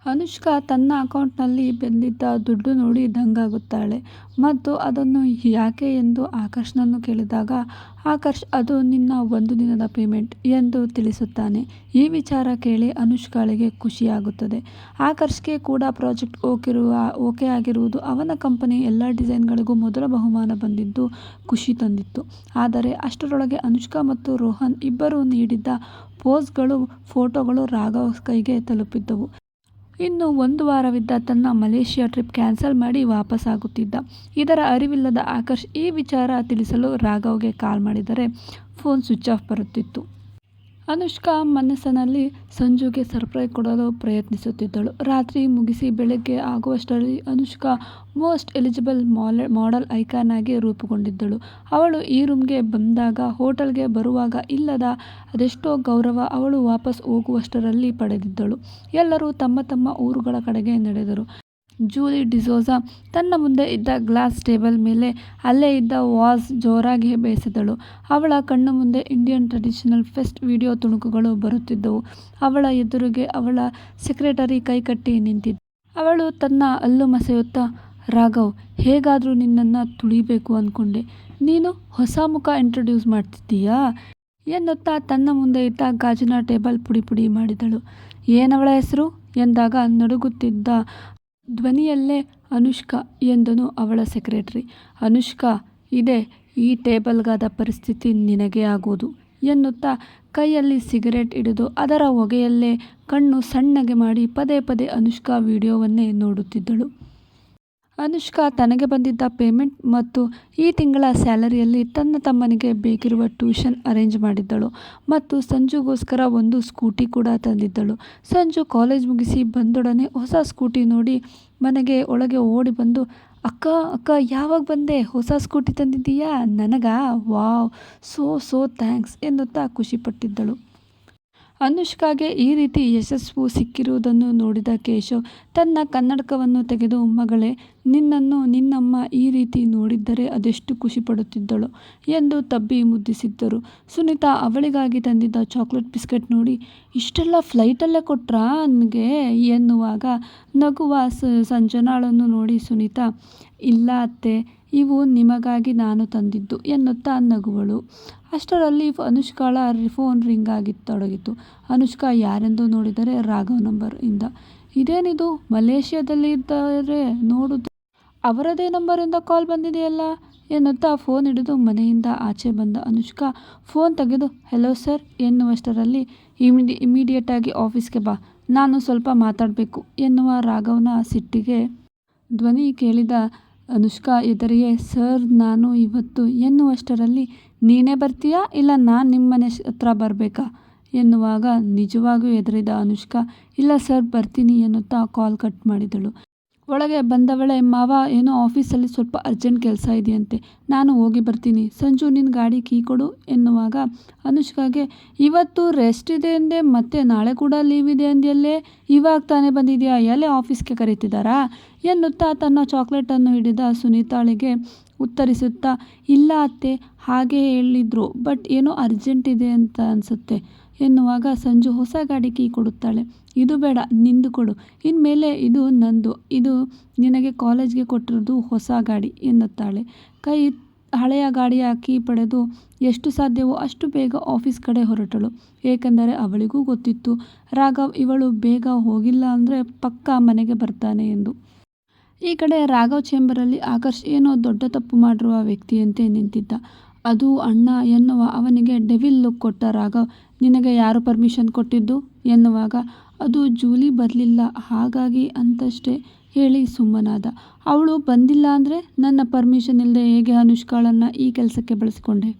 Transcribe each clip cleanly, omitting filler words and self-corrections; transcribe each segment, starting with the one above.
ಅನುಷ್ಕಾ ತನ್ನ ಅಕೌಂಟ್ನಲ್ಲಿ ಬಂದಿದ್ದ ದುಡ್ಡು ನೋಡಿ ದಂಗಾಗುತ್ತಾಳೆ ಮತ್ತು ಅದನ್ನು ಯಾಕೆ ಎಂದು ಆಕರ್ಷ್ನನ್ನು ಕೇಳಿದಾಗ ಆಕರ್ಷ್ ಅದು ನಿನ್ನ ಒಂದು ದಿನದ ಪೇಮೆಂಟ್ ಎಂದು ತಿಳಿಸುತ್ತಾನೆ. ಈ ವಿಚಾರ ಕೇಳಿ ಅನುಷ್ಕಾಳಿಗೆ ಖುಷಿಯಾಗುತ್ತದೆ. ಆಕರ್ಷ್ಗೆ ಕೂಡ ಪ್ರಾಜೆಕ್ಟ್ ಓಕೆ ಆಗಿರುವುದು, ಅವನ ಕಂಪನಿ ಎಲ್ಲ ಡಿಸೈನ್ಗಳಿಗೂ ಮೊದಲ ಬಹುಮಾನ ಬಂದಿದ್ದು ಖುಷಿ ತಂದಿತ್ತು. ಆದರೆ ಅಷ್ಟರೊಳಗೆ ಅನುಷ್ಕಾ ಮತ್ತು ರೋಹನ್ ಇಬ್ಬರೂ ನೀಡಿದ್ದ ಪೋಸ್ಗಳು, ಫೋಟೋಗಳು ರಾಘವ್ ಕೈಗೆ ತಲುಪಿದ್ದವು. ಇನ್ನು ಒಂದು ವಾರವಿದ್ದ ತನ್ನ ಮಲೇಷಿಯಾ ಟ್ರಿಪ್ ಕ್ಯಾನ್ಸಲ್ ಮಾಡಿ ವಾಪಸ್ಸಾಗುತ್ತಿದ್ದ. ಇದರ ಅರಿವಿಲ್ಲದ ಆಕರ್ಷ್ ಈ ವಿಚಾರ ತಿಳಿಸಲು ರಾಘವ್ಗೆ ಕಾಲ್ ಮಾಡಿದರೆ ಫೋನ್ ಸ್ವಿಚ್ ಆಫ್ ಬರುತ್ತಿತ್ತು. ಅನುಷ್ಕಾ ಮನಸ್ಸಿನಲ್ಲಿ ಸಂಜುಗೆ ಸರ್ಪ್ರೈಸ್ ಕೊಡಲು ಪ್ರಯತ್ನಿಸುತ್ತಿದ್ದಳು. ರಾತ್ರಿ ಮುಗಿಸಿ ಬೆಳಗ್ಗೆ ಆಗುವಷ್ಟರಲ್ಲಿ Anushka most eligible model icon ಆಗಿ ರೂಪುಗೊಂಡಿದ್ದಳು. ಅವಳು ಈ ರೂಮ್ಗೆ ಬಂದಾಗ, ಹೋಟೆಲ್ಗೆ ಬರುವಾಗ ಇಲ್ಲದ ಅದೆಷ್ಟೋ ಗೌರವ ಅವಳು ವಾಪಸ್ ಹೋಗುವಷ್ಟರಲ್ಲಿ ಪಡೆದಿದ್ದಳು. ಎಲ್ಲರೂ ತಮ್ಮ ತಮ್ಮ ಊರುಗಳ ಕಡೆಗೆ ನಡೆದರು. ಜೂಲಿ ಡಿಸೋಜಾ ತನ್ನ ಮುಂದೆ ಇದ್ದ ಗ್ಲಾಸ್ ಟೇಬಲ್ ಮೇಲೆ ಅಲ್ಲೇ ಇದ್ದ ವಾಸ್ ಜೋರಾಗಿ ಬೇಸೆದಳು. ಅವಳ ಕಣ್ಣು ಮುಂದೆ ಇಂಡಿಯನ್ ಟ್ರೆಡಿಷನಲ್ ಫೆಸ್ಟ್ ವಿಡಿಯೋ ತುಣುಕುಗಳು ಬರುತ್ತಿದ್ದವು. ಅವಳ ಎದುರಿಗೆ ಅವಳ ಸೆಕ್ರೆಟರಿ ಕೈಕಟ್ಟಿ ನಿಂತಿದ್ದ. ಅವಳು ತನ್ನ ಹಲ್ಲು ಮಸೆಯುತ್ತಾ, ರಾಘವ್, ಹೇಗಾದರೂ ನಿನ್ನನ್ನು ತುಳಿಬೇಕು ಅಂದ್ಕೊಂಡೆ. ನೀನು ಹೊಸ ಮುಖ ಇಂಟ್ರೊಡ್ಯೂಸ್ ಮಾಡ್ತಿದ್ದೀಯಾ ಎನ್ನುತ್ತಾ ತನ್ನ ಮುಂದೆ ಇದ್ದ ಗಾಜಿನ ಟೇಬಲ್ ಪುಡಿ ಪುಡಿ ಮಾಡಿದಳು. ಏನವಳ ಹೆಸರು ಎಂದಾಗ ನಡುಗುತ್ತಿದ್ದ ಧ್ವನಿಯಲ್ಲೇ ಅನುಷ್ಕಾ ಎಂದನು ಅವಳ ಸೆಕ್ರೆಟರಿ. ಅನುಷ್ಕಾ, ಇದೆ ಈ ಟೇಬಲ್ಗಾದ ಪರಿಸ್ಥಿತಿ ನಿನಗೇ ಆಗುವುದು ಎನ್ನುತ್ತಾ ಕೈಯಲ್ಲಿ ಸಿಗರೇಟ್ ಹಿಡಿದು ಅದರ ಹೊಗೆಯಲ್ಲೇ ಕಣ್ಣು ಸಣ್ಣಗೆ ಮಾಡಿ ಪದೇ ಪದೇ ಅನುಷ್ಕಾ ವಿಡಿಯೋವನ್ನೇ ನೋಡುತ್ತಿದ್ದಳು. ಅನುಷ್ಕಾ ತನಗೆ ಬಂದಿದ್ದ ಪೇಮೆಂಟ್ ಮತ್ತು ಈ ತಿಂಗಳ ಸ್ಯಾಲರಿಯಲ್ಲಿ ತನ್ನ ತಮ್ಮನಿಗೆ ಬೇಕಿರುವ ಟ್ಯೂಷನ್ ಅರೇಂಜ್ ಮಾಡಿದ್ದಳು ಮತ್ತು ಸಂಜುಗೋಸ್ಕರ ಒಂದು ಸ್ಕೂಟಿ ಕೂಡ ತಂದಿದ್ದಳು. ಸಂಜು ಕಾಲೇಜ್ ಮುಗಿಸಿ ಬಂದೊಡನೆ ಹೊಸ ಸ್ಕೂಟಿ ನೋಡಿ ಮನೆಗೆ ಒಳಗೆ ಓಡಿ ಬಂದು, ಅಕ್ಕ ಅಕ್ಕ ಯಾವಾಗ ಬಂದೆ, ಹೊಸ ಸ್ಕೂಟಿ ತಂದಿದ್ದೀಯಾ ನನಗಾ, ವಾವ್, ಸೋ ಥ್ಯಾಂಕ್ಸ್ ಎನ್ನುತ್ತಾ ಖುಷಿಪಟ್ಟಿದ್ದಳು. ಅನುಷ್ಕಾಗೆ ಈ ರೀತಿ ಯಶಸ್ಸು ಸಿಕ್ಕಿರುವುದನ್ನು ನೋಡಿದ ಕೇಶವ್ ತನ್ನ ಕನ್ನಡಕವನ್ನು ತೆಗೆದು, ಮಗಳೇ, ನಿನ್ನನ್ನು ನಿನ್ನಮ್ಮ ಈ ರೀತಿ ನೋಡಿದ್ದರೆ ಅದೆಷ್ಟು ಖುಷಿಪಡುತ್ತಿದ್ದಳು ಎಂದು ತಬ್ಬಿ ಮುದ್ದಿಸಿದ್ದರು. ಸುನೀತಾ ಅವಳಿಗಾಗಿ ತಂದಿದ್ದ ಚಾಕ್ಲೇಟ್ ಬಿಸ್ಕೆಟ್ ನೋಡಿ, ಇಷ್ಟೆಲ್ಲ ಫ್ಲೈಟಲ್ಲೇ ಕೊಟ್ರಾ ನನಗೆ ಎನ್ನುವಾಗ ನಗುವ ಸಂಜನಾಳನ್ನು ನೋಡಿ ಸುನೀತಾ, ಇಲ್ಲ ಅತ್ತೆ, ಇವು ನಿಮಗಾಗಿ ನಾನು ತಂದಿದ್ದು ಎನ್ನುತ್ತಾ ನಗುವಳು. ಅಷ್ಟರಲ್ಲಿ ಅನುಷ್ಕಾಳ ಫೋನ್ ರಿಂಗ್ ಆಗಿತ್ತೊಡಗಿತು. ಅನುಷ್ಕಾ ಯಾರೆಂದು ನೋಡಿದರೆ ರಾಘವ್ ನಂಬರ್ ಇಂದ. ಇದೇನಿದು, ಮಲೇಷಿಯಾದಲ್ಲಿದ್ದಾರೆ ನೋಡುದು, ಅವರದೇ ನಂಬರಿಂದ ಕಾಲ್ ಬಂದಿದೆಯಲ್ಲ ಎನ್ನುತ್ತಾ ಫೋನ್ ಹಿಡಿದು ಮನೆಯಿಂದ ಆಚೆ ಬಂದ ಅನುಷ್ಕಾ ಫೋನ್ ತೆಗೆದು, ಹೆಲೋ ಸರ್ ಎನ್ನುವಷ್ಟರಲ್ಲಿ ಇಮಿಡಿಯೇಟಾಗಿ ಆಫೀಸ್ಗೆ ಬಾ, ನಾನು ಸ್ವಲ್ಪ ಮಾತಾಡಬೇಕು ಎನ್ನುವ ರಾಘವ್ನ ಸಿಟ್ಟಿಗೆ ಧ್ವನಿ ಕೇಳಿದ ಅನುಷ್ಕಾ ಎದುರಿಗೆ, ಸರ್ ನಾನು ಇವತ್ತು ಎನ್ನುವಷ್ಟರಲ್ಲಿ, ನೀನೇ ಬರ್ತೀಯಾ ಇಲ್ಲ ನಾನು ನಿಮ್ಮನೆ ಹತ್ರ ಬರಬೇಕಾ ಎನ್ನುವಾಗ ನಿಜವಾಗಿಯೂ ಹೆದರಿದ ಅನುಷ್ಕಾ, ಇಲ್ಲ ಸರ್ ಬರ್ತೀನಿ ಎನ್ನುತ್ತಾ ಕಾಲ್ ಕಟ್ ಮಾಡಿದಳು. ಒಳಗೆ ಬಂದವಳೆ, ಮಾವ, ಏನೋ ಆಫೀಸಲ್ಲಿ ಸ್ವಲ್ಪ ಅರ್ಜೆಂಟ್ ಕೆಲಸ ಇದೆಯಂತೆ, ನಾನು ಹೋಗಿ ಬರ್ತೀನಿ. ಸಂಜು, ನಿನ್ನ ಗಾಡಿ ಕೀ ಕೊಡು ಎನ್ನುವಾಗ ಅನುಷ್ಕಾಗೆ, ಇವತ್ತು ರೆಸ್ಟ್ ಇದೆ ಎಂದೆ, ಮತ್ತೆ ನಾಳೆ ಕೂಡ ಲೀವ್ ಇದೆ ಅಂದ್ಯಲ್ಲೇ, ಇವಾಗ ತಾನೇ ಬಂದಿದೆಯಾ, ಎಲ್ಲೇ ಆಫೀಸ್ಗೆ ಕರೀತಿದ್ದಾರಾ ಎನ್ನುತ್ತಾ ತನ್ನ ಚಾಕ್ಲೇಟನ್ನು ಹಿಡಿದ ಸುನೀತಾಳಿಗೆ ಉತ್ತರಿಸುತ್ತಾ, ಇಲ್ಲ ಅತ್ತೆ, ಹಾಗೆ ಹೇಳಿದ್ರು, ಬಟ್ ಏನೋ ಅರ್ಜೆಂಟ್ ಇದೆ ಅಂತ ಅನಿಸುತ್ತೆ ಎನ್ನುವಾಗ ಸಂಜು ಹೊಸ ಗಾಡಿ ಕೀ ಕೊಡುತ್ತಾಳೆ. ಇದು ಬೇಡ, ನಿಂದು ಕೊಡು, ಇನ್ಮೇಲೆ ಇದು ನಂದು, ಇದು ನಿನಗೆ ಕಾಲೇಜ್ಗೆ ಕೊಟ್ಟಿರೋದು ಹೊಸ ಗಾಡಿ ಎನ್ನುತ್ತಾಳೆ. ಹಳೆಯ ಗಾಡಿಯ ಕೀ ಪಡೆದು ಎಷ್ಟು ಸಾಧ್ಯವೋ ಅಷ್ಟು ಬೇಗ ಆಫೀಸ್ ಕಡೆ ಹೊರಟಳು. ಏಕೆಂದರೆ ಅವಳಿಗೂ ಗೊತ್ತಿತ್ತು, ರಾಘವ್ ಇವಳು ಬೇಗ ಹೋಗಿಲ್ಲ ಅಂದರೆ ಪಕ್ಕಾ ಮನೆಗೆ ಬರ್ತಾನೆ ಎಂದು. ಈ ಕಡೆ ರಾಘವ್ ಚೇಂಬರಲ್ಲಿ ಆಕರ್ಷ್ ಏನೋ ದೊಡ್ಡ ತಪ್ಪು ಮಾಡಿರುವ ವ್ಯಕ್ತಿಯಂತೆ ನಿಂತಿದ್ದ. ಅದು ಅಣ್ಣ ಎನ್ನುವ ಅವನಿಗೆ ಡೆವಿಲ್ ಲುಕ್ ಕೊಟ್ಟ ರಾಘವ್, ನಿನಗೆ ಯಾರು ಪರ್ಮಿಷನ್ ಕೊಟ್ಟಿದ್ದು ಎನ್ನುವಾಗ, ಅದು ಜೂಲಿ ಬರಲಿಲ್ಲ ಹಾಗಾಗಿ ಅಂತಷ್ಟೇ ಹೇಳಿ ಸುಮ್ಮನಾದ. ಅವಳು ಬಂದಿಲ್ಲ ಅಂದರೆ ನನ್ನ ಪರ್ಮಿಷನ್ ಇಲ್ಲದೆ ಹೇಗೆ ಅನುಷ್ಕಾಳನ್ನು ಈ ಕೆಲಸಕ್ಕೆ ಬಳಸಿಕೊಂಡೆ,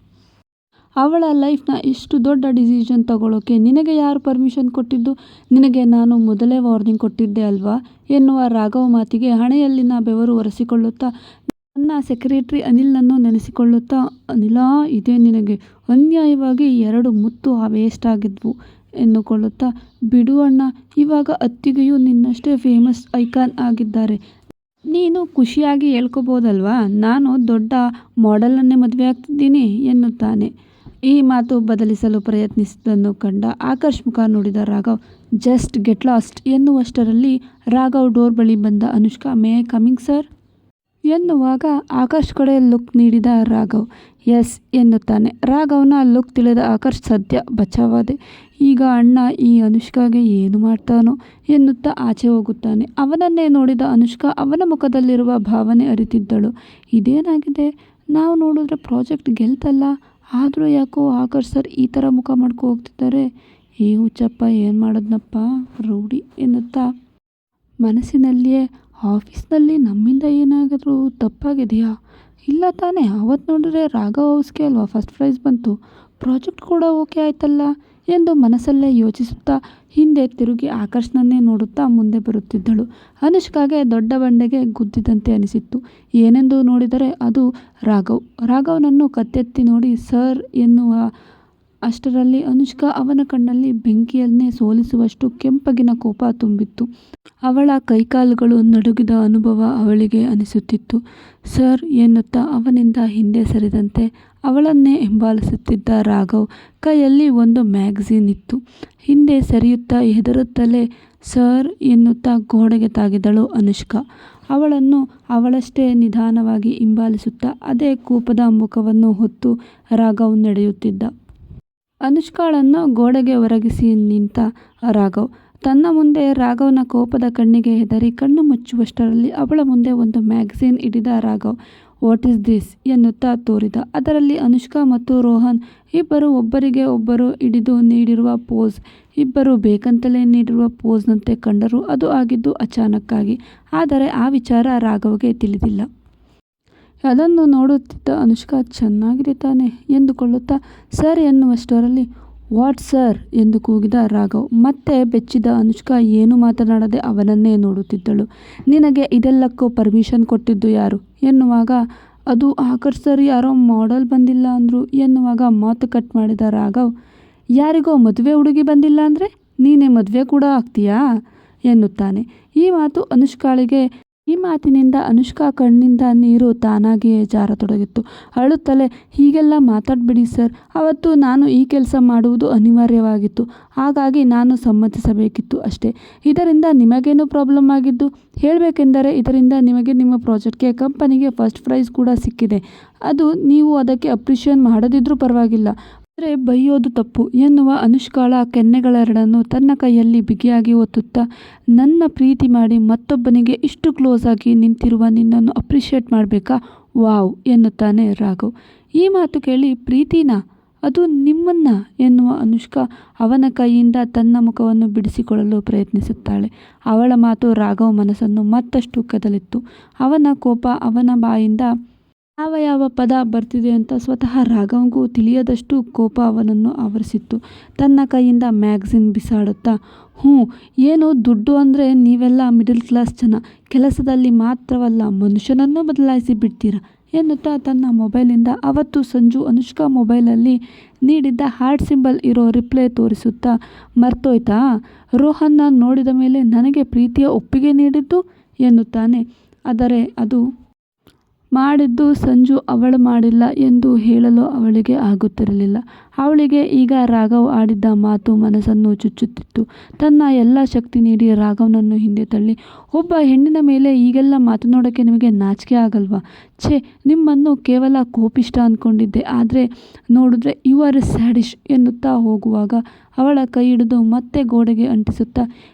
ಅವಳ ಲೈಫ್ನ ಇಷ್ಟು ದೊಡ್ಡ ಡಿಸಿಷನ್ ತಗೊಳ್ಳೋಕೆ ನಿನಗೆ ಯಾರು ಪರ್ಮಿಷನ್ ಕೊಟ್ಟಿದ್ದು, ನಿನಗೆ ನಾನು ಮೊದಲೇ ವಾರ್ನಿಂಗ್ ಕೊಟ್ಟಿದ್ದೆ ಅಲ್ವಾ ಎನ್ನುವ ರಾಘವ್ ಮಾತಿಗೆ ಹಣೆಯಲ್ಲಿನ ಬೆವರು ಒರೆಸಿಕೊಳ್ಳುತ್ತಾ ನನ್ನ ಸೆಕ್ರೆಟರಿ ಅನಿಲ್ನನ್ನು ನೆನೆಸಿಕೊಳ್ಳುತ್ತಾ, ಅನಿಲಾ, ಇದೇ ನಿನಗೆ ಅನ್ಯಾಯವಾಗಿ 2 ಮುತ್ತು ವೇಸ್ಟ್ ಆಗಿದ್ವು ಎನ್ನುಕೊಳ್ಳುತ್ತಾ, ಬಿಡು ಅಣ್ಣ, ಇವಾಗ ಅತ್ತಿಗೆಯೂ ನಿನ್ನಷ್ಟೇ ಫೇಮಸ್ ಐಕಾನ್ ಆಗಿದ್ದಾರೆ, ನೀನು ಖುಷಿಯಾಗಿ ಹೇಳ್ಕೋಬೋದಲ್ವಾ, ನಾನು ದೊಡ್ಡ ಮಾಡೆಲನ್ನೇ ಮದುವೆ ಆಗ್ತಿದ್ದೀನಿ ಎನ್ನುತ್ತಾನೆ. ಈ ಮಾತು ಬದಲಿಸಲು ಪ್ರಯತ್ನಿಸಿದ್ದನ್ನು ಕಂಡ ಆಕರ್ಷ್ ಮುಖ ನೋಡಿದ ರಾಘವ್ ಜಸ್ಟ್ ಗೆಟ್ ಲಾಸ್ಟ್ ಎನ್ನುವಷ್ಟರಲ್ಲಿ ರಾಘವ್ ಡೋರ್ ಬಳಿ ಬಂದ Anushka may I coming sir ಎನ್ನುವಾಗ ಆಕರ್ಷ್ ಕಡೆ ಲುಕ್ ನೀಡಿದ ರಾಘವ್ ಎಸ್ ಎನ್ನುತ್ತಾನೆ. ರಾಘವ್ನ ಲುಕ್ ತಿಳಿದ ಆಕರ್ಷ್ ಸದ್ಯ ಬಚಾವಾದೆ, ಈಗ ಅಣ್ಣ ಈ ಅನುಷ್ಕಾಗೆ ಏನು ಮಾಡ್ತಾನೋ ಎನ್ನುತ್ತಾ ಆಚೆ ಹೋಗುತ್ತಾನೆ. ಅವನನ್ನೇ ನೋಡಿದ ಅನುಷ್ಕಾ ಅವನ ಮುಖದಲ್ಲಿರುವ ಭಾವನೆ ಅರಿತಿದ್ದಳು. ಇದೇನಾಗಿದೆ, ನಾವು ನೋಡಿದ್ರೆ ಪ್ರಾಜೆಕ್ಟ್ ಗೆಲ್ತಲ್ಲ, ಆದರೂ ಯಾಕೋ ಆಕರ್ಷ್ ಸರ್ ಈ ಥರ ಮುಖ ಮಾಡ್ಕೊ ಹೋಗ್ತಿದ್ದಾರೆ. ಏ ಹುಚ್ಚಪ್ಪ ಏನು ಮಾಡೋದ್ನಪ್ಪ ರೌಡಿ ಎನ್ನುತ್ತಾ ಮನಸ್ಸಿನಲ್ಲಿಯೇ ಆಫೀಸ್ನಲ್ಲಿ ನಮ್ಮಿಂದ ಏನಾದರೂ ತಪ್ಪಾಗಿದೆಯಾ, ಇಲ್ಲ ತಾನೇ, ಅವತ್ತು ನೋಡಿದ್ರೆ ರಾಘವ್ ಹೌಸ್ಗೆ ಅಲ್ವಾ ಫಸ್ಟ್ ಪ್ರೈಸ್ ಬಂತು, ಪ್ರಾಜೆಕ್ಟ್ ಕೂಡ ಓಕೆ ಆಯ್ತಲ್ಲ ಎಂದು ಮನಸ್ಸಲ್ಲೇ ಯೋಚಿಸುತ್ತಾ ಹಿಂದೆ ತಿರುಗಿ ಆಕರ್ಷ್ನನ್ನೇ ನೋಡುತ್ತಾ ಮುಂದೆ ಬರುತ್ತಿದ್ದಳು. ಅನುಷ್ಕಾಗೆ ದೊಡ್ಡ ಬಂಡೆಗೆ ಗುದ್ದಿದಂತೆ ಅನಿಸಿತ್ತು. ಏನೆಂದು ನೋಡಿದರೆ ಅದು ರಾಘವ್ನನ್ನು ಕತ್ತೆತ್ತಿ ನೋಡಿ ಸರ್ ಎನ್ನುವ ಅಷ್ಟರಲ್ಲಿ ಅನುಷ್ಕಾ ಅವನ ಕಣ್ಣಲ್ಲಿ ಬೆಂಕಿಯನ್ನೇ ಸೋಲಿಸುವಷ್ಟು ಕೆಂಪಗಿನ ಕೋಪ ತುಂಬಿತ್ತು. ಅವಳ ಕೈಕಾಲುಗಳು ನಡುಗಿದ ಅನುಭವ ಅವಳಿಗೆ ಅನಿಸುತ್ತಿತ್ತು. ಸರ್ ಎನ್ನುತ್ತಾ ಅವನಿಂದ ಹಿಂದೆ ಸರಿದಂತೆ ಅವಳನ್ನೇ ಹಿಂಬಾಲಿಸುತ್ತಿದ್ದ ರಾಘವ್ ಕೈಯಲ್ಲಿ ಒಂದು ಮ್ಯಾಗಝೀನ್ ಇತ್ತು. ಹಿಂದೆ ಸರಿಯುತ್ತಾ ಹೆದರುತ್ತಲೇ ಸರ್ ಎನ್ನುತ್ತಾ ಗೋಡೆಗೆ ತಾಗಿದಳು ಅನುಷ್ಕಾ. ಅವಳನ್ನು ಅವಳಷ್ಟೇ ನಿಧಾನವಾಗಿ ಹಿಂಬಾಲಿಸುತ್ತಾ ಅದೇ ಕೋಪದ ಮುಖವನ್ನು ಹೊತ್ತು ರಾಘವ್ ನಡೆಯುತ್ತಿದ್ದ. ಅನುಷ್ಕಾಳನ್ನು ಗೋಡೆಗೆ ಒರಗಿಸಿ ನಿಂತ ರಾಘವ್ ತನ್ನ ಮುಂದೆ ರಾಘವ್ನ ಕೋಪದ ಕಣ್ಣಿಗೆ ಹೆದರಿ ಕಣ್ಣು ಮುಚ್ಚುವಷ್ಟರಲ್ಲಿ ಅವಳ ಮುಂದೆ ಒಂದು ಮ್ಯಾಗಝೀನ್ ಹಿಡಿದ ರಾಘವ್ ವಾಟ್ ಈಸ್ ದಿಸ್ ಎನ್ನುತ್ತಾ ತೋರಿದ. ಅದರಲ್ಲಿ ಅನುಷ್ಕಾ ಮತ್ತು ರೋಹನ್ ಇಬ್ಬರು ಒಬ್ಬರಿಗೆ ಒಬ್ಬರು ಹಿಡಿದು ನೀಡಿರುವ ಪೋಸ್, ಇಬ್ಬರು ಬೇಕಂತಲೇ ನೀಡಿರುವ ಪೋಸ್ನಂತೆ ಕಂಡರೂ ಅದು ಆಗಿದ್ದು ಅಚಾನಕ್ಕಾಗಿ. ಆದರೆ ಆ ವಿಚಾರ ರಾಘವ್ಗೆ ತಿಳಿದಿಲ್ಲ. ಅದನ್ನು ನೋಡುತ್ತಿದ್ದ ಅನುಷ್ಕಾ ಚೆನ್ನಾಗಿದೆ ತಾನೆ ಎಂದುಕೊಳ್ಳುತ್ತಾ ಸರ್ ಎನ್ನುವಷ್ಟರಲ್ಲಿ ವಾಟ್ ಸರ್ ಎಂದು ಕೂಗಿದ ರಾಘವ್. ಮತ್ತೆ ಬೆಚ್ಚಿದ ಅನುಷ್ಕಾ ಏನು ಮಾತನಾಡದೆ ಅವನನ್ನೇ ನೋಡುತ್ತಿದ್ದಳು. ನಿನಗೆ ಇದೆಲ್ಲಕ್ಕೂ ಪರ್ಮಿಷನ್ ಕೊಟ್ಟಿದ್ದು ಯಾರು ಎನ್ನುವಾಗ ಅದು ಆಕರ್ಷ್ ಸರ್ ಯಾರೋ ಮಾಡೆಲ್ ಬಂದಿಲ್ಲ ಅಂದರು ಎನ್ನುವಾಗ ಮಾತು ಕಟ್ ಮಾಡಿದ ರಾಘವ್ ಯಾರಿಗೋ ಮದುವೆ ಹುಡುಗಿ ಬಂದಿಲ್ಲ ಅಂದರೆ ನೀನೇ ಮದುವೆ ಕೂಡ ಆಗ್ತೀಯಾ ಎನ್ನುತ್ತಾನೆ. ಈ ಮಾತಿನಿಂದ ಅನುಷ್ಕಾ ಕಣ್ಣಿಂದ ನೀರು ತಾನಾಗಿಯೇ ಜಾರತೊಡಗಿತ್ತು. ಅಳುತ್ತಲೇ ಹೀಗೆಲ್ಲ ಮಾತಾಡಬೇಡಿ ಸರ್, ಅವತ್ತು ನಾನು ಈ ಕೆಲಸ ಮಾಡುವುದು ಅನಿವಾರ್ಯವಾಗಿತ್ತು, ಹಾಗಾಗಿ ನಾನು ಸಮ್ಮತಿಸಬೇಕಿತ್ತು ಅಷ್ಟೇ. ಇದರಿಂದ ನಿಮಗೇನು ಪ್ರಾಬ್ಲಮ್ ಆಗಿದ್ದು? ಹೇಳಬೇಕೆಂದರೆ ಇದರಿಂದ ನಿಮಗೆ ನಿಮ್ಮ ಪ್ರಾಜೆಕ್ಟ್ಗೆ ಕಂಪನಿಗೆ ಫಸ್ಟ್ ಪ್ರೈಸ್ ಕೂಡ ಸಿಕ್ಕಿದೆ. ಅದು ನೀವು ಅದಕ್ಕೆ ಅಪ್ರಿಷಿಯೇಟ್ ಮಾಡದಿದ್ರೂ ಪರವಾಗಿಲ್ಲ, ಆದರೆ ಬೈಯೋದು ತಪ್ಪು ಎನ್ನುವ ಅನುಷ್ಕಾಳ ಕೆನ್ನೆಗಳೆರಡನ್ನು ತನ್ನ ಕೈಯಲ್ಲಿ ಬಿಗಿಯಾಗಿ ಒತ್ತುತ್ತಾ ನನ್ನ ಪ್ರೀತಿ ಮಾಡಿ ಮತ್ತೊಬ್ಬನಿಗೆ ಇಷ್ಟು ಕ್ಲೋಸ್ ಆಗಿ ನಿಂತಿರುವ ನಿನ್ನನ್ನು ಅಪ್ರಿಷಿಯೇಟ್ ಮಾಡಬೇಕಾ, ವಾವ್ ಎನ್ನುತ್ತಾನೆ ರಾಘವ್. ಈ ಮಾತು ಕೇಳಿ ಪ್ರೀತಿನಾ, ಅದು ನಿಮ್ಮನ್ನ ಎನ್ನುವ ಅನುಷ್ಕಾ ಅವನ ಕೈಯಿಂದ ತನ್ನ ಮುಖವನ್ನು ಬಿಡಿಸಿಕೊಳ್ಳಲು ಪ್ರಯತ್ನಿಸುತ್ತಾಳೆ. ಅವಳ ಮಾತು ರಾಘವ್ ಮನಸ್ಸನ್ನು ಮತ್ತಷ್ಟು ಕದಲಿತ್ತು. ಅವನ ಕೋಪ, ಅವನ ಬಾಯಿಂದ ಯಾವ ಪದ ಬರ್ತಿದೆ ಅಂತ ಸ್ವತಃ ರಾಘವ್ಗೂ ತಿಳಿಯದಷ್ಟು ಕೋಪ ಅವನನ್ನು ಆವರಿಸಿತ್ತು. ತನ್ನ ಕೈಯಿಂದ ಮ್ಯಾಗಝೀನ್ ಬಿಸಾಡುತ್ತಾ ಏನು ದುಡ್ಡು ಅಂದರೆ ನೀವೆಲ್ಲ ಮಿಡಲ್ ಕ್ಲಾಸ್ ಜನ, ಕೆಲಸದಲ್ಲಿ ಮಾತ್ರವಲ್ಲ ಮನುಷ್ಯನನ್ನು ಬದಲಾಯಿಸಿ ಬಿಡ್ತೀರಾ ಎನ್ನುತ್ತಾ ತನ್ನ ಮೊಬೈಲಿಂದ ಅವತ್ತು ಸಂಜು ಅನುಷ್ಕಾ ಮೊಬೈಲಲ್ಲಿ ನೀಡಿದ್ದ ಹಾರ್ಟ್ ಸಿಂಬಲ್ ಇರೋ ರಿಪ್ಲೈ ತೋರಿಸುತ್ತಾ ಮರ್ತೋಯ್ತಾ, ರೋಹನ್ನ ನೋಡಿದ ಮೇಲೆ ನನಗೆ ಪ್ರೀತಿಯ ಒಪ್ಪಿಗೆ ನೀಡಿದ್ದು ಎನ್ನುತ್ತಾನೆ. ಆದರೆ ಅದು ಮಾಡಿದ್ದು ಸಂಜು, ಅವಳು ಮಾಡಿಲ್ಲ ಎಂದು ಹೇಳಲು ಅವಳಿಗೆ ಆಗುತ್ತಿರಲಿಲ್ಲ. ಅವಳಿಗೆ ಈಗ ರಾಘವ್ ಆಡಿದ್ದ ಮಾತು ಮನಸ್ಸನ್ನು ಚುಚ್ಚುತ್ತಿತ್ತು. ತನ್ನ ಎಲ್ಲ ಶಕ್ತಿ ನೀಡಿ ರಾಘವ್ನನ್ನು ಹಿಂದೆ ತಳ್ಳಿ ಒಬ್ಬ ಹೆಣ್ಣಿನ ಮೇಲೆ ಈಗೆಲ್ಲ ಮಾತನಾಡೋಕ್ಕೆ ನಿಮಗೆ ನಾಚಿಕೆ ಆಗಲ್ವಾ? ಛೇ, ನಿಮ್ಮನ್ನು ಕೇವಲ ಕೋಪಿಷ್ಟ ಅಂದ್ಕೊಂಡಿದ್ದೆ, ಆದರೆ ನೋಡಿದ್ರೆ ಯು ಆರ್ ಎ ಸ್ಯಾಡಿಶ್ ಎನ್ನುತ್ತಾ ಹೋಗುವಾಗ ಅವಳ ಕೈ ಹಿಡಿದು ಮತ್ತೆ ಗೋಡೆಗೆ ಅಂಟಿಸುತ್ತಾ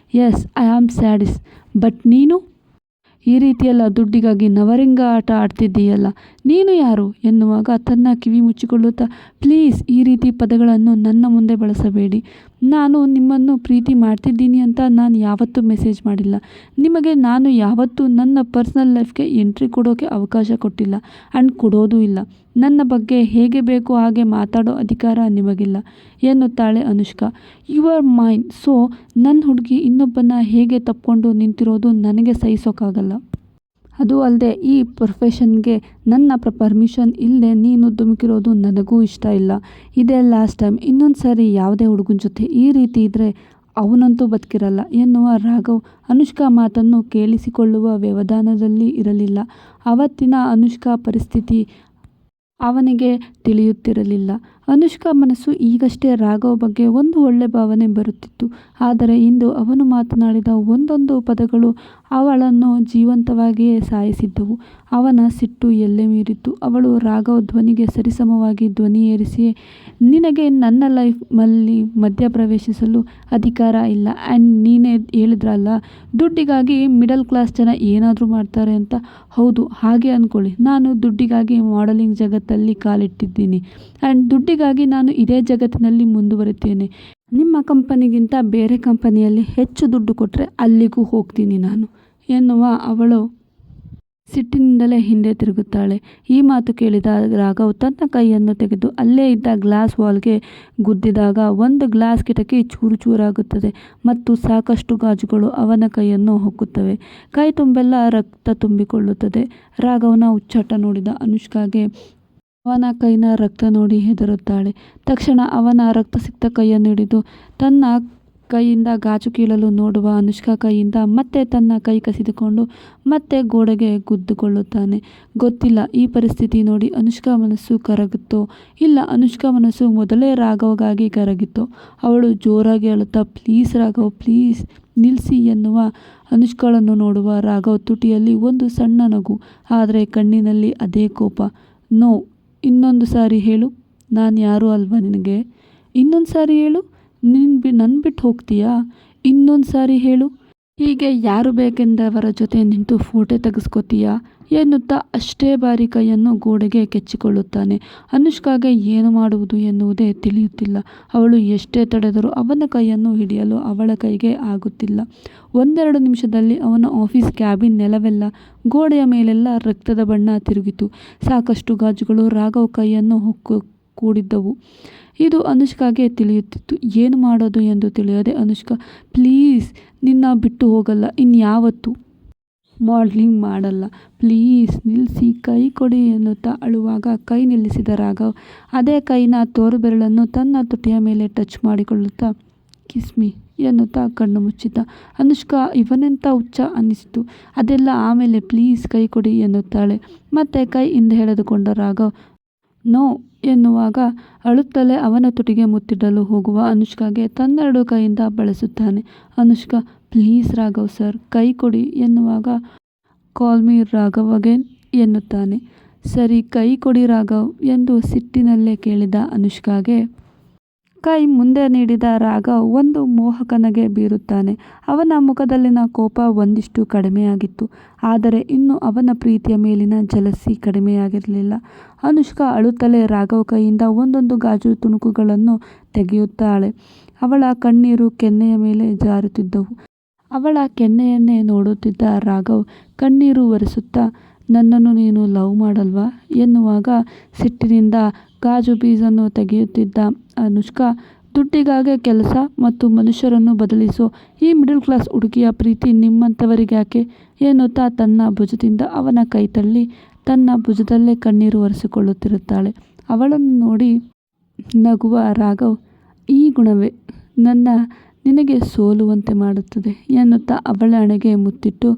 ಎಸ್ ಐ ಆಮ್ ಸ್ಯಾಡಿಸ್, ಬಟ್ ನೀನು ಈ ರೀತಿಯೆಲ್ಲ ದುಡ್ಡಿಗಾಗಿ ನವರಿಂಗ ಆಟ ಆಡ್ತಿದ್ದೀಯಲ್ಲ, ನೀನು ಯಾರು ಎನ್ನುವಾಗ ತನ್ನ ಕಿವಿ ಮುಚ್ಚಿಕೊಳ್ಳುತ್ತಾ ಪ್ಲೀಸ್ ಈ ರೀತಿ ಪದಗಳನ್ನು ನನ್ನ ಮುಂದೆ ಬಳಸಬೇಡಿ. ನಾನು ನಿಮ್ಮನ್ನು ಪ್ರೀತಿ ಮಾಡ್ತಿದ್ದೀನಿ ಅಂತ ನಾನು ಯಾವತ್ತೂ ಮೆಸೇಜ್ ಮಾಡಿಲ್ಲ. ನಿಮಗೆ ನಾನು ಯಾವತ್ತೂ ನನ್ನ ಪರ್ಸ್ನಲ್ ಲೈಫ್ಗೆ ಎಂಟ್ರಿ ಕೊಡೋಕ್ಕೆ ಅವಕಾಶ ಕೊಟ್ಟಿಲ್ಲ ಆ್ಯಂಡ್ ಕೊಡೋದೂ ಇಲ್ಲ. ನನ್ನ ಬಗ್ಗೆ ಹೇಗೆ ಬೇಕೋ ಹಾಗೆ ಮಾತಾಡೋ ಅಧಿಕಾರ ನಿಮಗಿಲ್ಲ ಎನ್ನುತ್ತಾಳೆ Anushka. You are mine, so ನನ್ನ ಹುಡುಗಿ ಇನ್ನೊಬ್ಬನ ಹೇಗೆ ತಪ್ಪಿಕೊಂಡು ನಿಂತಿರೋದು ನನಗೆ ಸಹಿಸೋಕ್ಕಾಗಲ್ಲ. ಅದು ಅಲ್ಲದೆ ಈ ಪ್ರೊಫೆಷನ್ಗೆ ನನ್ನ ಪರ್ಮಿಷನ್ ಇಲ್ಲದೆ ನೀನು ಧುಮುಕಿರೋದು ನನಗೂ ಇಷ್ಟ ಇಲ್ಲ. ಇದೇ ಲಾಸ್ಟ್ ಟೈಮ್, ಇನ್ನೊಂದು ಸಾರಿ ಯಾವುದೇ ಹುಡುಗನ ಜೊತೆ ಈ ರೀತಿ ಇದ್ದರೆ ಅವನಂತೂ ಬದುಕಿರಲ್ಲ ಎನ್ನುವ ರಾಘವ್ ಅನುಷ್ಕಾ ಮಾತನ್ನು ಕೇಳಿಸಿಕೊಳ್ಳುವ ವ್ಯವಧಾನದಲ್ಲಿ ಇರಲಿಲ್ಲ. ಅವತ್ತಿನ ಅನುಷ್ಕಾ ಪರಿಸ್ಥಿತಿ ಅವನಿಗೆ ತಿಳಿಯುತ್ತಿರಲಿಲ್ಲ. ಅನುಷ್ಕಾ ಮನಸ್ಸು ಈಗಷ್ಟೇ ರಾಘವ್ ಬಗ್ಗೆ ಒಂದು ಒಳ್ಳೆ ಭಾವನೆ ಬರುತ್ತಿತ್ತು. ಆದರೆ ಇಂದು ಅವನು ಮಾತನಾಡಿದ ಒಂದೊಂದು ಪದಗಳು ಅವಳನ್ನು ಜೀವಂತವಾಗಿಯೇ ಸಾಯಿಸಿದ್ದವು. ಅವನ ಸಿಟ್ಟು ಎಲ್ಲೆ ಮೀರಿತ್ತು. ಅವಳು ರಾಘವ್ ಧ್ವನಿಗೆ ಸರಿಸಮವಾಗಿ ಧ್ವನಿ ಏರಿಸಿಯೇ, ನಿನಗೆ ನನ್ನ ಲೈಫಲ್ಲಿ ಮಧ್ಯಪ್ರವೇಶಿಸಲು ಅಧಿಕಾರ ಇಲ್ಲ. ಆ್ಯಂಡ್ ನೀನೇ ಹೇಳಿದ್ರಲ್ಲ, ದುಡ್ಡಿಗಾಗಿ ಮಿಡಲ್ ಕ್ಲಾಸ್ ಜನ ಏನಾದರೂ ಮಾಡ್ತಾರೆ ಅಂತ. ಹೌದು, ಹಾಗೆ ಅಂದ್ಕೊಳ್ಳಿ. ನಾನು ದುಡ್ಡಿಗಾಗಿ ಮಾಡೆಲಿಂಗ್ ಜಗತ್ತಲ್ಲಿ ಕಾಲಿಟ್ಟಿದ್ದೀನಿ. ಆ್ಯಂಡ್ ದುಡ್ಡಿಗಾಗಿ ನಾನು ಇದೇ ಜಗತ್ತಿನಲ್ಲಿ ಮುಂದುವರಿತೇನೆ. ನಿಮ್ಮ ಕಂಪನಿಗಿಂತ ಬೇರೆ ಕಂಪನಿಯಲ್ಲಿ ಹೆಚ್ಚು ದುಡ್ಡು ಕೊಟ್ಟರೆ ಅಲ್ಲಿಗೂ ಹೋಗ್ತೀನಿ ನಾನು ಎನ್ನುವ ಅವಳು ಸಿಟ್ಟಿನಿಂದಲೇ ಹಿಂದೆ ತಿರುಗುತ್ತಾಳೆ. ಈ ಮಾತು ಕೇಳಿದ ರಾಘವ್ ತನ್ನ ಕೈಯನ್ನು ತೆಗೆದು ಅಲ್ಲೇ ಇದ್ದ ಗ್ಲಾಸ್ ವಾಲ್ಗೆ ಗುದ್ದಿದಾಗ ಒಂದು ಗ್ಲಾಸ್ ಕಿಟಕಿ ಚೂರು ಚೂರಾಗುತ್ತದೆ ಮತ್ತು ಸಾಕಷ್ಟು ಗಾಜುಗಳು ಅವನ ಕೈಯನ್ನು ಹೊಕ್ಕುತ್ತವೆ. ಕೈ ತುಂಬೆಲ್ಲ ರಕ್ತ ತುಂಬಿಕೊಳ್ಳುತ್ತದೆ. ರಾಘವನ ಹುಚ್ಚಾಟ ನೋಡಿದ ಅನುಷ್ಕಾಗೆ ಅವನ ಕೈನ ರಕ್ತ ನೋಡಿ ಹೆದರುತ್ತಾಳೆ. ತಕ್ಷಣ ಅವನ ರಕ್ತಸಿಕ್ತ ಕೈಯನ್ನು ಹಿಡಿದು ತನ್ನ ಕೈಯಿಂದ ಗಾಜು ಕೀಳಲು ನೋಡುವ ಅನುಷ್ಕಾ ಕೈಯಿಂದ ಮತ್ತೆ ತನ್ನ ಕೈ ಕಸಿದುಕೊಂಡು ಮತ್ತೆ ಗೋಡೆಗೆ ಗುದ್ದುಕೊಳ್ಳುತ್ತಾನೆ. ಗೊತ್ತಿಲ್ಲ, ಈ ಪರಿಸ್ಥಿತಿ ನೋಡಿ ಅನುಷ್ಕಾ ಮನಸ್ಸು ಕರಗುತ್ತೋ ಇಲ್ಲ ಅನುಷ್ಕಾ ಮನಸ್ಸು ಮೊದಲೇ ರಾಘವ್ಗಾಗಿ ಕರಗಿತ್ತೋ. ಅವಳು ಜೋರಾಗಿ ಅಳುತ್ತಾ, ಪ್ಲೀಸ್ ರಾಘವ್, ಪ್ಲೀಸ್ ನಿಲ್ಲಿಸಿ ಎನ್ನುವ ಅನುಷ್ಕಾಳನ್ನು ನೋಡುವ ರಾಘವ್ ತುಟಿಯಲ್ಲಿ ಒಂದು ಸಣ್ಣ ನಗು, ಆದರೆ ಕಣ್ಣಿನಲ್ಲಿ ಅದೇ ಕೋಪ. ನೋ, ಇನ್ನೊಂದು ಸಾರಿ ಹೇಳು, ನಾನು ಯಾರೂ ಅಲ್ವಾ ನಿನಗೆ? ಇನ್ನೊಂದು ಸಾರಿ ಹೇಳು, ನನ್ನ ಬಿಟ್ಟು ಹೋಗ್ತೀಯಾ? ಇನ್ನೊಂದು ಸಾರಿ ಹೇಳು, ಹೀಗೆ ಯಾರು ಬೇಕೆಂದವರ ಜೊತೆ ನಿಂತು ಫೋಟೋ ತೆಗೆಸ್ಕೋತೀಯಾ ಎನ್ನುತ್ತಾ ಅಷ್ಟೇ ಬಾರಿ ಕೈಯನ್ನು ಗೋಡೆಗೆ ಕೆಚ್ಚಿಕೊಳ್ಳುತ್ತಾನೆ. ಅನುಷ್ಕಾಗೆ ಏನು ಮಾಡುವುದು ಎನ್ನುವುದೇ ತಿಳಿಯುತ್ತಿಲ್ಲ. ಅವಳು ಎಷ್ಟೇ ತಡೆದರೂ ಅವನ ಕೈಯನ್ನು ಹಿಡಿಯಲು ಅವಳ ಕೈಗೆ ಆಗುತ್ತಿಲ್ಲ. ಒಂದೆರಡು ನಿಮಿಷದಲ್ಲಿ ಅವನ ಆಫೀಸ್ ಕ್ಯಾಬಿನ್ ನೆಲವೆಲ್ಲ, ಗೋಡೆಯ ಮೇಲೆಲ್ಲ ರಕ್ತದ ಬಣ್ಣ ತಿರುಗಿತು. ಸಾಕಷ್ಟು ಗಾಜುಗಳು ರಾಘವ್ ಕೈಯನ್ನು ಹೊಕ್ಕು ಕೂಡಿದ್ದವು. ಇದು ಅನುಷ್ಕಾಗೆ ತಿಳಿಯುತ್ತಿತ್ತು. ಏನು ಮಾಡೋದು ಎಂದು ತಿಳಿಯದೆ ಅನುಷ್ಕಾ, ಪ್ಲೀಸ್ ನಿನ್ನ ಬಿಟ್ಟು ಹೋಗಲ್ಲ, ಇನ್ಯಾವತ್ತೂ ಮಾಡಲಿಂಗ್ ಮಾಡಲ್ಲ, ಪ್ಲೀಸ್ ನಿಲ್ಲಿಸಿ, ಕೈ ಕೊಡಿ ಎನ್ನುತ್ತಾ ಅಳುವಾಗ ಕೈ ನಿಲ್ಲಿಸಿದ ರಾಘವ್ ಅದೇ ಕೈನ ತೋರುಬೆರಳನ್ನು ತನ್ನ ತುಟಿಯ ಮೇಲೆ ಟಚ್ ಮಾಡಿಕೊಳ್ಳುತ್ತಾ, ಕಿಸ್ಮಿ ಎನ್ನುತ್ತಾ ಕಣ್ಣು ಮುಚ್ಚಿದ್ದ. ಅನುಷ್ಕಾ ಇವನೆಂಥ ಹುಚ್ಚ ಅನ್ನಿಸಿತು. ಅದೆಲ್ಲ ಆಮೇಲೆ, ಪ್ಲೀಸ್ ಕೈ ಕೊಡಿ ಎನ್ನುತ್ತಾಳೆ. ಮತ್ತೆ ಕೈ ಹಿಂದೆ ಎಳೆದುಕೊಂಡ ರಾಘವ್ ನೋ ಎನ್ನುವಾಗ ಅಳುತ್ತಲೇ ಅವನ ತುಟಿಗೆ ಮುತ್ತಿಡಲು ಹೋಗುವ ಅನುಷ್ಕಾಗೆ ತನ್ನೆರಡು ಕೈಯಿಂದ ಬಳಸುತ್ತಾನೆ. ಅನುಷ್ಕಾ, ಪ್ಲೀಸ್ ರಾಘವ್ ಸರ್, ಕೈ ಕೊಡಿ ಎನ್ನುವಾಗ ಕಾಲ್ ಮೀ ರಾಘವ್ ಅಗೇನ್ ಎನ್ನುತ್ತಾನೆ. ಸರಿ, ಕೈ ಕೊಡಿ ರಾಘವ್ ಎಂದು ಸಿಟ್ಟಿನಲ್ಲೇ ಕೇಳಿದ ಅನುಷ್ಕಾಗೆ ಕೈ ಮುಂದೆ ನೀಡಿದ ರಾಘವ್ ಒಂದು ಮೋಹಕನಗೆ ಬೀರುತ್ತಾನೆ. ಅವನ ಮುಖದಲ್ಲಿನ ಕೋಪ ಒಂದಿಷ್ಟು ಕಡಿಮೆಯಾಗಿತ್ತು, ಆದರೆ ಇನ್ನು ಅವನ ಪ್ರೀತಿಯ ಮೇಲಿನ ಜಲಸಿ ಕಡಿಮೆಯಾಗಿರಲಿಲ್ಲ. ಅನುಷ್ಕಾ ಅಳುತ್ತಲೇ ರಾಘವ್ ಕೈಯಿಂದ ಒಂದೊಂದು ಗಾಜು ತುಣುಕುಗಳನ್ನು ತೆಗೆಯುತ್ತಾಳೆ. ಅವಳ ಕಣ್ಣೀರು ಕೆನ್ನೆಯ ಮೇಲೆ ಜಾರುತ್ತಿದ್ದವು. ಅವಳ ಕೆನ್ನೆಯನ್ನೇ ನೋಡುತ್ತಿದ್ದ ರಾಘವ್ ಕಣ್ಣೀರು ಒರೆಸುತ್ತಾ, ನನ್ನನ್ನು ನೀನು ಲವ್ ಮಾಡಲ್ವಾ ಎನ್ನುವಾಗ ಸಿಟ್ಟಿನಿಂದ ಗಾಜು ಬೀಜನ್ನು ತೆಗೆಯುತ್ತಿದ್ದ ಅನುಷ್ಕಾ, ದುಡ್ಡಿಗಾಗಿ ಕೆಲಸ ಮತ್ತು ಮನುಷ್ಯರನ್ನು ಬದಲಿಸೋ ಈ ಮಿಡಲ್ ಕ್ಲಾಸ್ ಹುಡುಗಿಯ ಪ್ರೀತಿ ನಿಮ್ಮಂಥವರಿಗ್ಯಾಕೆ ಎನ್ನುತ್ತಾ ತನ್ನ ಭುಜದಿಂದ ಅವನ ಕೈ ತಳ್ಳಿ ತನ್ನ ಭುಜದಲ್ಲೇ ಕಣ್ಣೀರು ಒರೆಸಿಕೊಳ್ಳುತ್ತಿರುತ್ತಾಳೆ. ಅವಳನ್ನು ನೋಡಿ ನಗುವ ರಾಘವ್, ಈ ಗುಣವೇ ನಿನಗೆ ಸೋಲುವಂತೆ ಮಾಡುತ್ತದೆ ಎನ್ನುತ್ತಾ ಅವಳ ಹಣೆಗೆ ಮುತ್ತಿಟ್ಟು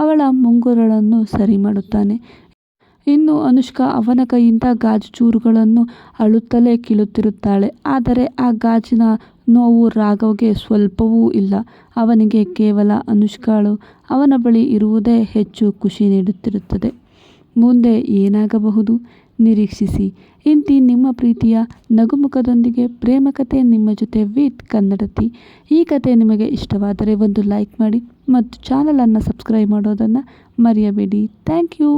ಅವಳ ಮುಂಗುರಳನ್ನು ಸರಿ ಮಾಡುತ್ತಾನೆ. ಇನ್ನು ಅನುಷ್ಕಾ ಅವನ ಕೈಯಿಂದ ಗಾಜು ಚೂರುಗಳನ್ನು ಅಳುತ್ತಲೇ ಕೀಳುತ್ತಿರುತ್ತಾಳೆ. ಆದರೆ ಆ ಗಾಜಿನ ನೋವು ರಾಘವ್ಗೆ ಸ್ವಲ್ಪವೂ ಇಲ್ಲ. ಅವನಿಗೆ ಕೇವಲ ಅನುಷ್ಕಾಳು ಅವನ ಬಳಿ ಇರುವುದೇ ಹೆಚ್ಚು ಖುಷಿ ನೀಡುತ್ತಿರುತ್ತದೆ. ಮುಂದೆ ಏನಾಗಬಹುದು ನಿರೀಕ್ಷಿಸಿ. ಇಂತಿ ನಿಮ್ಮ ಪ್ರೀತಿಯ ನಗುಮುಖದೊಂದಿಗೆ ಪ್ರೇಮ ಕಥೆ ನಿಮ್ಮ ಜೊತೆ ವಿತ್ ಕನ್ನಡತಿ. ಈ ಕಥೆ ನಿಮಗೆ ಇಷ್ಟವಾದರೆ ಒಂದು ಲೈಕ್ ಮಾಡಿ ಮತ್ತು ಚಾನಲನ್ನು ಸಬ್ಸ್ಕ್ರೈಬ್ ಮಾಡೋದನ್ನು ಮರೆಯಬೇಡಿ. Thank you.